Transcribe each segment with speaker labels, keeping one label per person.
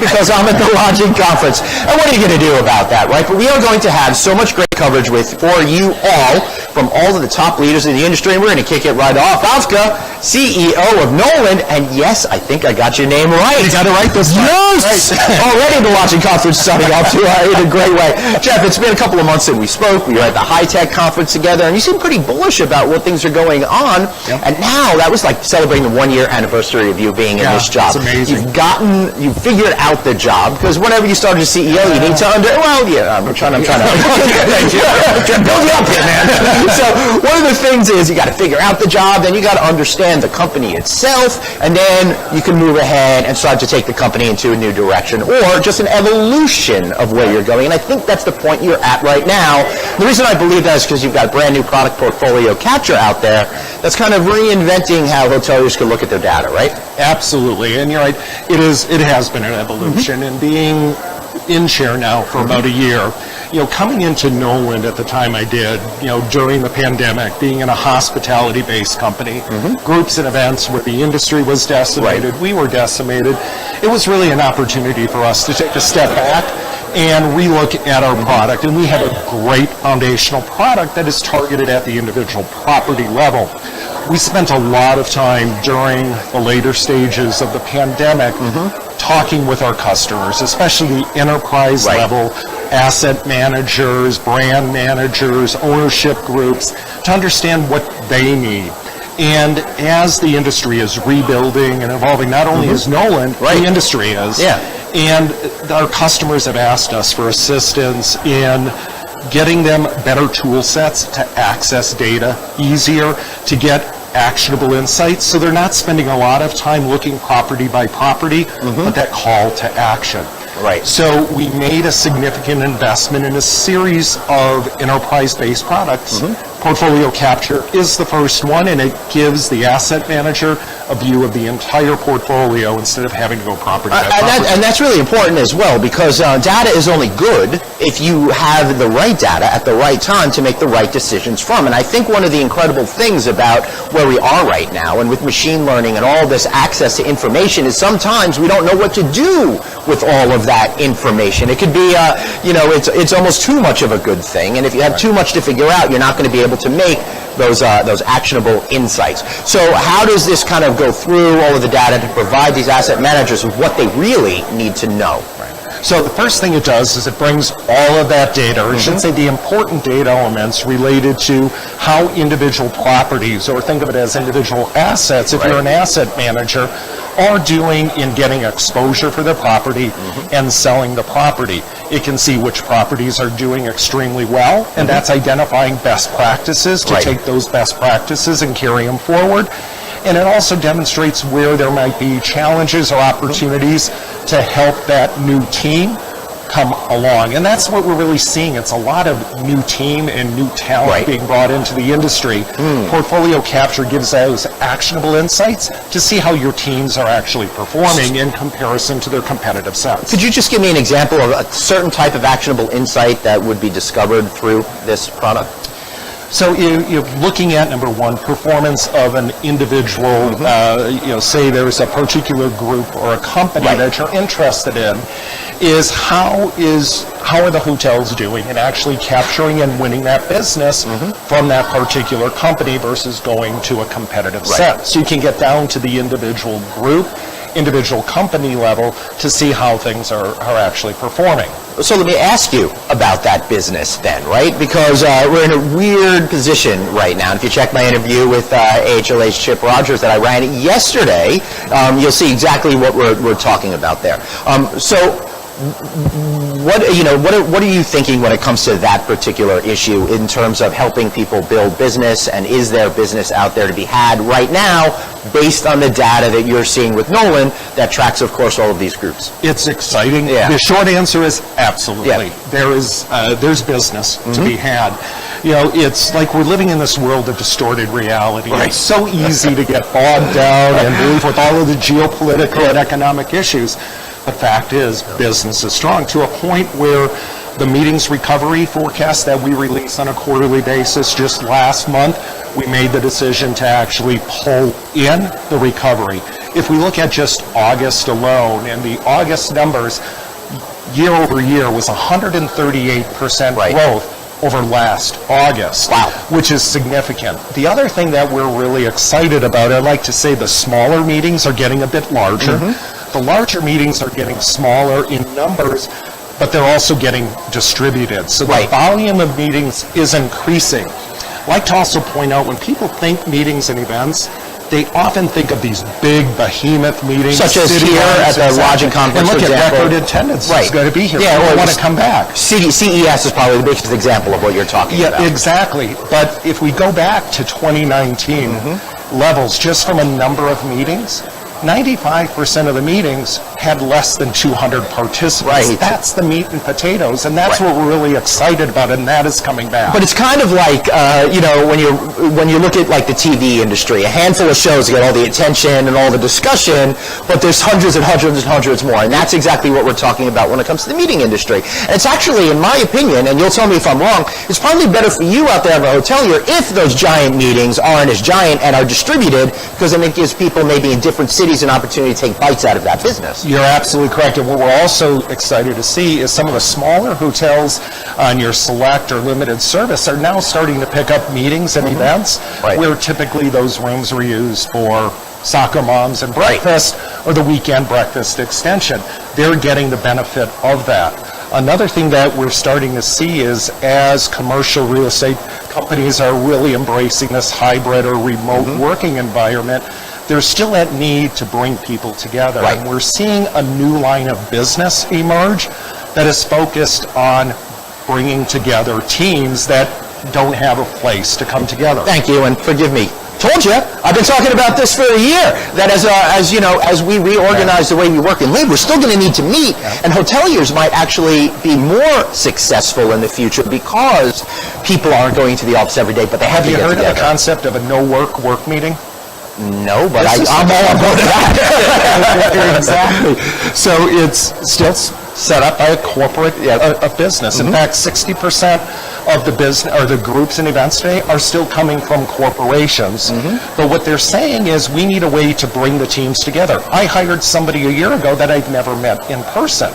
Speaker 1: because I'm at the Launching Conference. And what are you going to do about that, right? But we are going to have so much great coverage for you all, from all of the top leaders in the industry, and we're going to kick it right off. Bzdawka, CEO of Knowland, and yes, I think I got your name right.
Speaker 2: You got it right this time.
Speaker 1: Yes! Right. Already the Launching Conference starting off in a great way. Jeff, it's been a couple of months since we spoke. We were at the High-Tech Conference together, and you seem pretty bullish about what things are going on. Yep. And now, that was like celebrating the 1-year anniversary of you being in this job.
Speaker 2: It's amazing.
Speaker 1: You've figured out the job, because whenever you start as CEO, you need to I'm trying to build you up here, man. So one of the things is you got to figure out the job, then you got to understand the company itself, and then you can move ahead and start to take the company into a new direction, or just an evolution of where you're going. And I think that's the point you're at right now. The reason I believe that is because you've got brand new product portfolio capture out there that's kind of reinventing how hoteliers can look at their data, right?
Speaker 2: Absolutely, and you're right. It has been an evolution, and being in chair now for about a year. Coming into Knowland at the time I did, during the pandemic, being in a hospitality-based company, groups and events where the industry was decimated, we were decimated. It was really an opportunity for us to take a step back and relook at our product, and we have a great foundational product that is targeted at the individual property level. We spent a lot of time during the later stages of the pandemic talking with our customers, especially enterprise level asset managers, brand managers, ownership groups, to understand what they need. And as the industry is rebuilding and evolving, not only is Knowland, the industry is, and our customers have asked us for assistance in getting them better tool sets to access data easier, to get actionable insights, so they're not spending a lot of time looking property by property, but that call to action.
Speaker 1: Right.
Speaker 2: So we made a significant investment in a series of enterprise-based products. Portfolio Capture is the first one, and it gives the asset manager a view of the entire portfolio instead of having to go property by property.
Speaker 1: And that's really important as well, because data is only good if you have the right data at the right time to make the right decisions from. And I think one of the incredible things about where we are right now, and with machine learning and all this access to information, is sometimes we don't know what to do with all of that information. It could be, it's almost too much of a good thing, and if you have too much to figure out, you're not going to be able to make those actionable insights. So how does this kind of go through all of the data to provide these asset managers with what they really need to know?
Speaker 2: So the first thing it does is it brings all of that data, or I should say the important data elements related to how individual properties, or think of it as individual assets, if you're an asset manager, are doing in getting exposure for their property and selling the property. It can see which properties are doing extremely well, and that's identifying best practices to take those best practices and carry them forward. And it also demonstrates where there might be challenges or opportunities to help that new team come along. And that's what we're really seeing. It's a lot of new team and new talent being brought into the industry. Portfolio Capture gives those actionable insights to see how your teams are actually performing in comparison to their competitive sets.
Speaker 1: Could you just give me an example of a certain type of actionable insight that would be discovered through this product?
Speaker 2: So you're looking at, number one, performance of an individual, say there's a particular group or a company that you're interested in, is how are the hotels doing in actually capturing and winning that business from that particular company versus going to a competitive set. So you can get down to the individual group, individual company level to see how things are actually performing.
Speaker 1: So let me ask you about that business then, right? Because we're in a weird position right now. And if you check my interview with AHLA's Chip Rogers that I ran yesterday, you'll see exactly what we're talking about there. So what are you thinking when it comes to that particular issue in terms of helping people build business, and is there business out there to be had right now based on the data that you're seeing with Knowland that tracks, of course, all of these groups?
Speaker 2: It's exciting. The short answer is absolutely. There's business to be had. It's like we're living in this world of distorted reality. It's so easy to get bogged down and believe with all of the geopolitical and economic issues. The fact is, business is strong to a point where the meetings recovery forecast that we release on a quarterly basis, just last month, we made the decision to actually pull in the recovery. if we look at just August alone, and the August numbers, year over year was 138% growth over last August, which is significant. The other thing that we're really excited about, I like to say the smaller meetings are getting a bit larger. The larger meetings are getting smaller in numbers, but they're also getting distributed. So the volume of meetings is increasing. I like to also point out, when people think meetings and events, they often think of these big behemoth meetings.
Speaker 1: Such as here at the Lodging Conference,
Speaker 2: and look at record attendance. It's going to be here.
Speaker 1: Yeah,
Speaker 2: or want to come back.
Speaker 1: CES is probably the biggest example of what you're talking about.
Speaker 2: Yeah, exactly. But if we go back to 2019 levels, just from a number of meetings, 95% of the meetings had less than 200 participants. That's the meat and potatoes, and that's what we're really excited about, and that is coming back.
Speaker 1: But it's kind of like, you know, when you look at like the TV industry, a handful of shows get all the attention and all the discussion, but there's hundreds and hundreds and hundreds more, and that's exactly what we're talking about when it comes to the meeting industry. And it's actually, in my opinion, and you'll tell me if I'm wrong, it's probably better for you out there as a hotelier if those giant meetings aren't as giant and are distributed, because then it gives people maybe in different cities an opportunity to take bites out of that business.
Speaker 2: You're absolutely correct. And what we're also excited to see is some of the smaller hotels on your select or limited service are now starting to pick up meetings and events where typically those rooms were used for soccer moms and breakfast or the weekend breakfast extension. They're getting the benefit of that. Another thing that we're starting to see is as commercial real estate companies are really embracing this hybrid or remote working environment, there's still that need to bring people together. And we're seeing a new line of business emerge that is focused on bringing together teams that don't have a place to come together.
Speaker 1: Thank you, and forgive me. Told you, I've been talking about this for a year, that as you know, as we reorganize the way we work and live, we're still going to need to meet, and hoteliers might actually be more successful in the future because people aren't going to the office every day, but they have to get together.
Speaker 2: Have you heard of the concept of a no-work meeting?
Speaker 1: No, but I'm all on board with that.
Speaker 2: Exactly. So it's still set up by a corporate a business. In fact, 60% of the business or the groups and events today are still coming from corporations. But what they're saying is we need a way to bring the teams together. I hired somebody a year ago that I'd never met in person.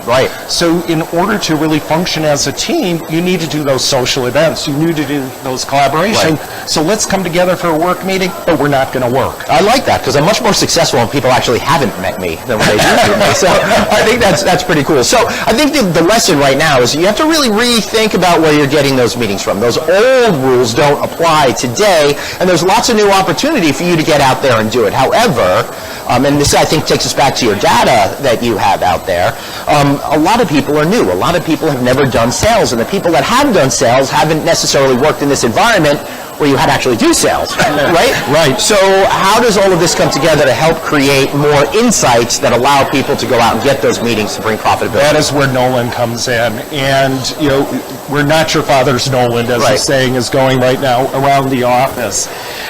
Speaker 2: So in order to really function as a team, you need to do those social events. You need to do those collaboration. So let's come together for a work meeting, but we're not going to work.
Speaker 1: I like that because I'm much more successful when people actually haven't met me than when they do meet me. So I think that's pretty cool. So I think the lesson right now is you have to really rethink about where you're getting those meetings from. Those old rules don't apply today, and there's lots of new opportunity for you to get out there and do it. However, and this I think takes us back to your data that you have out there, a lot of people are new. A lot of people have never done sales, and the people that have done sales haven't necessarily worked in this environment where you had to actually do sales, right? So how does all of this come together to help create more insights that allow people to go out and get those meetings to bring profitability?
Speaker 2: That is where Knowland comes in. And, you know, we're not your father's Knowland, as the saying is going right now around the office.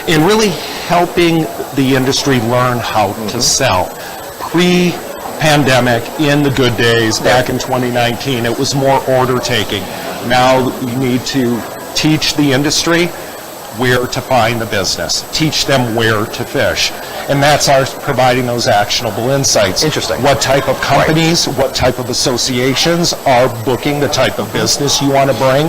Speaker 2: And really helping the industry learn how to sell. Pre-pandemic, in the good days, back in 2019, it was more order taking. Now you need to teach the industry where to find the business, teach them where to fish. And that's our providing those actionable insights.
Speaker 1: Interesting.
Speaker 2: What type of companies, what type of associations are booking the type of business you want to bring,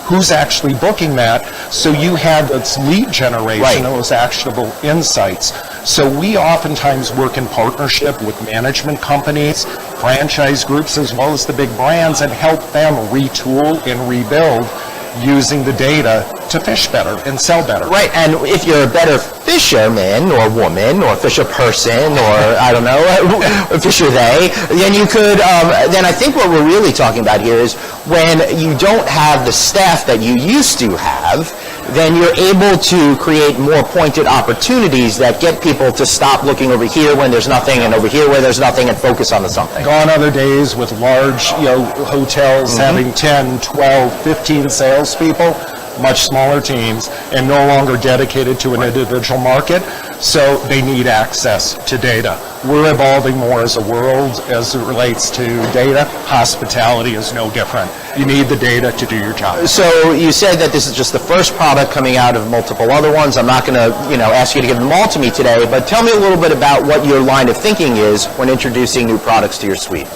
Speaker 2: who's actually booking that, so you have this lead generation, those actionable insights. So we oftentimes work in partnership with management companies, franchise groups, as well as the big brands, and help them retool and rebuild using the data to fish better and sell better.
Speaker 1: Right, and if you're a better fisherman or woman or fisher person or I don't know, fisher they, then you could, then I think what we're really talking about here is when you don't have the staff that you used to have, then you're able to create more pointed opportunities that get people to stop looking over here when there's nothing and over here where there's nothing and focus on the something.
Speaker 2: Gone other days with large hotels having 10, 12, 15 salespeople. much smaller teams, and no longer dedicated to an individual market, so they need access to data. We're evolving more as a world as it relates to data. Hospitality is no different. You need the data to do your job.
Speaker 1: So you said that this is just the first product coming out of multiple other ones. I'm not going to, ask you to give them all to me today, but tell me a little bit about what your line of thinking is when introducing new products to your suite.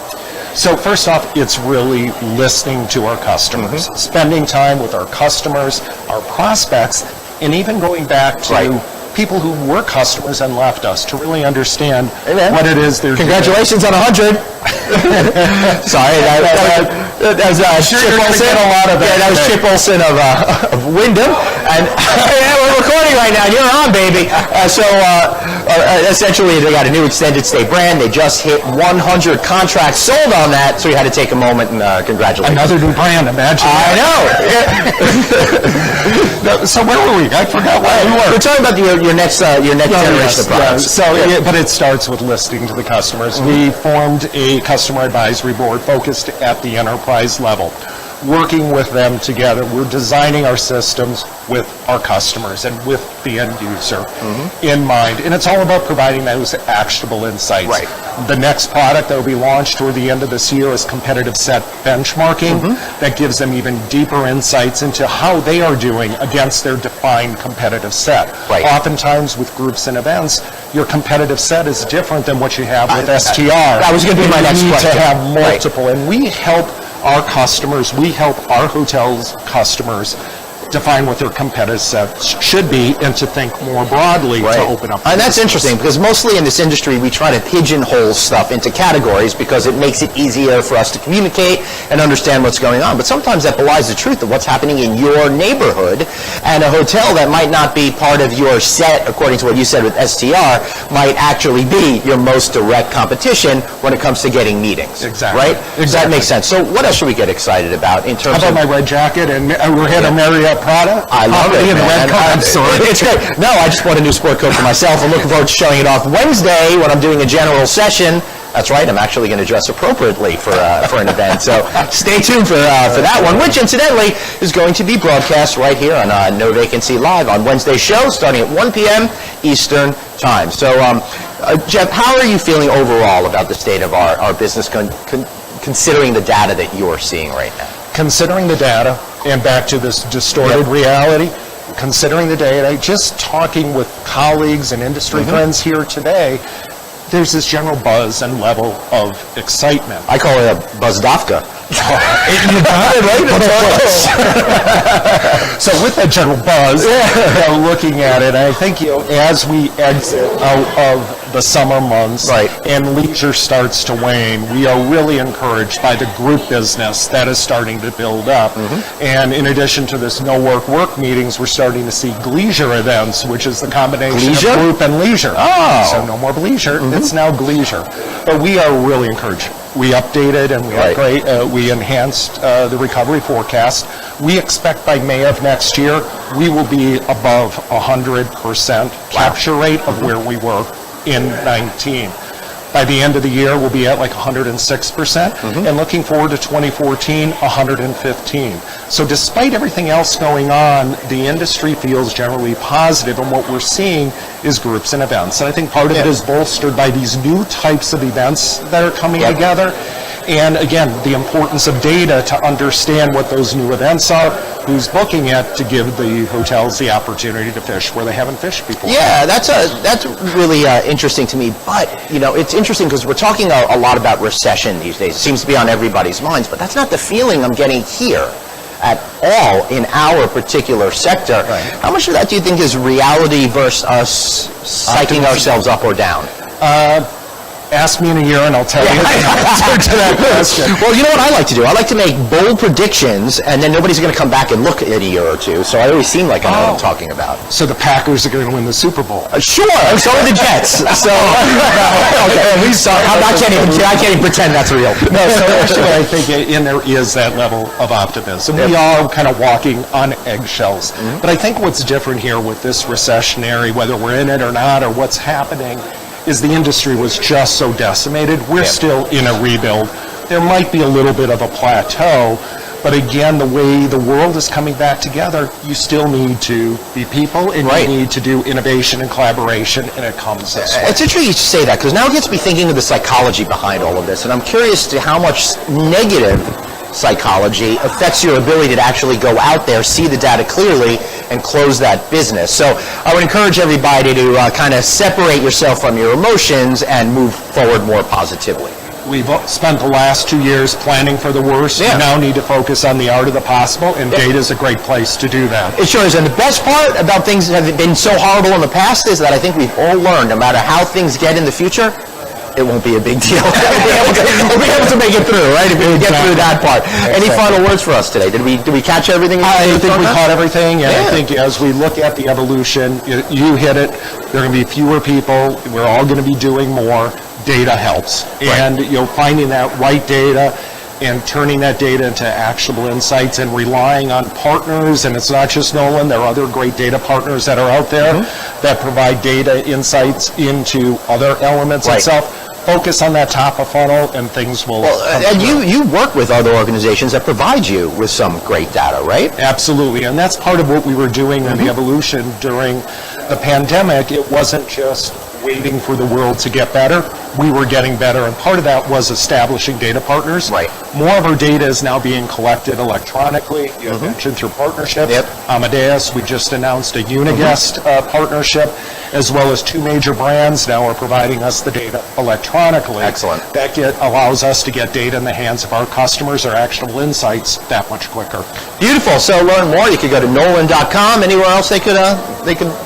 Speaker 2: So first off, it's really listening to our customers, spending time with our customers, our prospects, and even going back to people who were customers and left us to really understand what it is they're
Speaker 1: Congratulations on 100. Sorry, that was Chip Olson. That was Chip Olson of Wyndham, and we're recording right now. You're on, baby. Essentially, they got a new extended stay brand. They just hit 100 contracts sold on that, so we had to take a moment and congratulate.
Speaker 2: Another new brand, imagine.
Speaker 1: I know.
Speaker 2: So where were we? I forgot where we were.
Speaker 1: We're talking about your next generation of products.
Speaker 2: But it starts with listening to the customers. We formed a customer advisory board focused at the enterprise level, working with them together. We're designing our systems with our customers and with the end user in mind. And it's all about providing those actionable insights.
Speaker 1: Right.
Speaker 2: The next product that will be launched toward the end of this year is competitive set benchmarking. That gives them even deeper insights into how they are doing against their defined competitive set.
Speaker 1: Right.
Speaker 2: Oftentimes with groups and events, your competitive set is different than what you have with STR.
Speaker 1: That was going to be my next question.
Speaker 2: To have multiple, and we help our customers, we help our hotels' customers define what their competitive sets should be and to think more broadly to open up.
Speaker 1: And that's interesting because mostly in this industry we try to pigeonhole stuff into categories because it makes it easier for us to communicate and understand what's going on. But sometimes that belies the truth of what's happening in your neighborhood, and a hotel that might not be part of your set, according to what you said with STR, might actually be your most direct competition when it comes to getting meetings.
Speaker 2: Exactly.
Speaker 1: Right? Exactly. That makes sense. So what else should we get excited about in terms
Speaker 2: of... How about my red jacket and we're here to Marriott Prada?
Speaker 1: I love it, man.
Speaker 2: I'm sorry.
Speaker 1: It's great. No, I just bought a new sport coat for myself. I'm looking forward to showing it off Wednesday when I'm doing a general session. That's right. I'm actually going to dress appropriately for an event. So stay tuned for that one, which incidentally is going to be broadcast right here on No Vacancy Live on Wednesday's show starting at 1 p.m. Eastern Time. So, Jeff, how are you feeling overall about the state of our business considering the data that you're seeing right now?
Speaker 2: Considering the data, and back to this distorted reality, considering the data, just talking with colleagues and industry friends here today, there's this general buzz and level of excitement.
Speaker 1: I call it a Bzdawka.
Speaker 2: You got it right. So with that general buzz, looking at it, I think as we exit out of the summer months and leisure starts to wane, we are really encouraged by the group business that is starting to build up. And in addition to this no-work meetings, we're starting to see gleisure events, which is the combination of group and leisure.
Speaker 1: Oh.
Speaker 2: So no more bleisure, it's now gleisure. But we are really encouraged. We updated and we enhanced the recovery forecast. We expect by May of next year, we will be above 100% capture rate of where we were in 19. By the end of the year, we'll be at like 106%, and looking forward to 2014, 115. So despite everything else going on, the industry feels generally positive, and what we're seeing is groups and events. And I think part of it is bolstered by these new types of events that are coming together. And again, the importance of data to understand what those new events are, who's booking it, to give the hotels the opportunity to fish where they haven't fished before.
Speaker 1: Yeah, that's really interesting to me. But, it's interesting because we're talking a lot about recession these days. It seems to be on everybody's minds, but that's not the feeling I'm getting here at all in our particular sector. How much of that do you think is reality versus us psyching ourselves up or down?
Speaker 2: Ask me in a year and I'll tell you the answer to that question.
Speaker 1: Well, you know what I like to do? I like to make bold predictions, and then nobody's going to come back and look in a year or two, so I always seem like I know what I'm talking about.
Speaker 2: So the Packers are going to win the Super Bowl?
Speaker 1: Sure, and so are the Jets. So, okay, I can't even pretend that's real.
Speaker 2: No, so actually I think there is that level of optimism. We are kind of walking on eggshells. But I think what's different here with this recessionary, whether we're in it or not, or what's happening, is the industry was just so decimated. We're still in a rebuild. There might be a little bit of a plateau, But again, the way the world is coming back together, you still need to be people, and you need to do innovation and collaboration, and it comes this way.
Speaker 1: It's interesting you say that, because now it gets me thinking of the psychology behind all of this, and I'm curious to how much negative psychology affects your ability to actually go out there, see the data clearly, and close that business. So I would encourage everybody to kind of separate yourself from your emotions and move forward more positively.
Speaker 2: We've spent the last 2 years planning for the worst. We now need to focus on the art of the possible, and data is a great place to do that.
Speaker 1: It sure is. And the best part about things that have been so horrible in the past is that I think we've all learned, no matter how things get in the future, it won't be a big deal. we'll be able to make it through, right? If we get through that part. Any final words for us today? Did we catch everything?
Speaker 2: I think we caught everything, and I think as we look at the evolution, you hit it. There are going to be fewer people. We're all going to be doing more. Data helps, and finding that right data and turning that data into actionable insights and relying on partners. And it's not just Knowland. There are other great data partners that are out there that provide data insights into other elements itself. Focus on that top of funnel, and things will come
Speaker 1: and you work with other organizations that provide you with some great data, right?
Speaker 2: Absolutely, and that's part of what we were doing in the evolution during the pandemic. It wasn't just waiting for the world to get better. We were getting better, and part of that was establishing data partners.
Speaker 1: Right.
Speaker 2: More of our data is now being collected electronically. You mentioned through partnerships. Amadeus, we just announced a Uniguest partnership, as well as 2 major brands now are providing us the data electronically.
Speaker 1: Excellent.
Speaker 2: That allows us to get data in the hands of our customers, or actionable insights, that much quicker.
Speaker 1: Beautiful. So learn more. You could go to Knowland.com. Anywhere else they could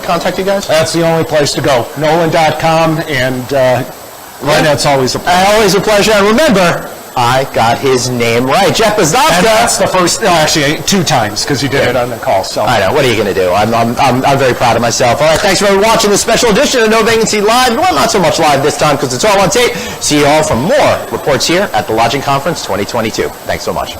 Speaker 1: contact you guys?
Speaker 2: That's the only place to go. Knowland.com, and Glenn, it's always a pleasure.
Speaker 1: Always a pleasure. And remember, I got his name right. Jeff Bzdawka.
Speaker 2: And that's the first, actually 2 times, because you did it on the call. So
Speaker 1: I know. What are you going to do? I'm very proud of myself. All right. Thanks for watching this special edition of No Vacancy Live. Well, not so much live this time because it's all on tape. See you all for more reports here at the Lodging Conference 2022. Thanks so much.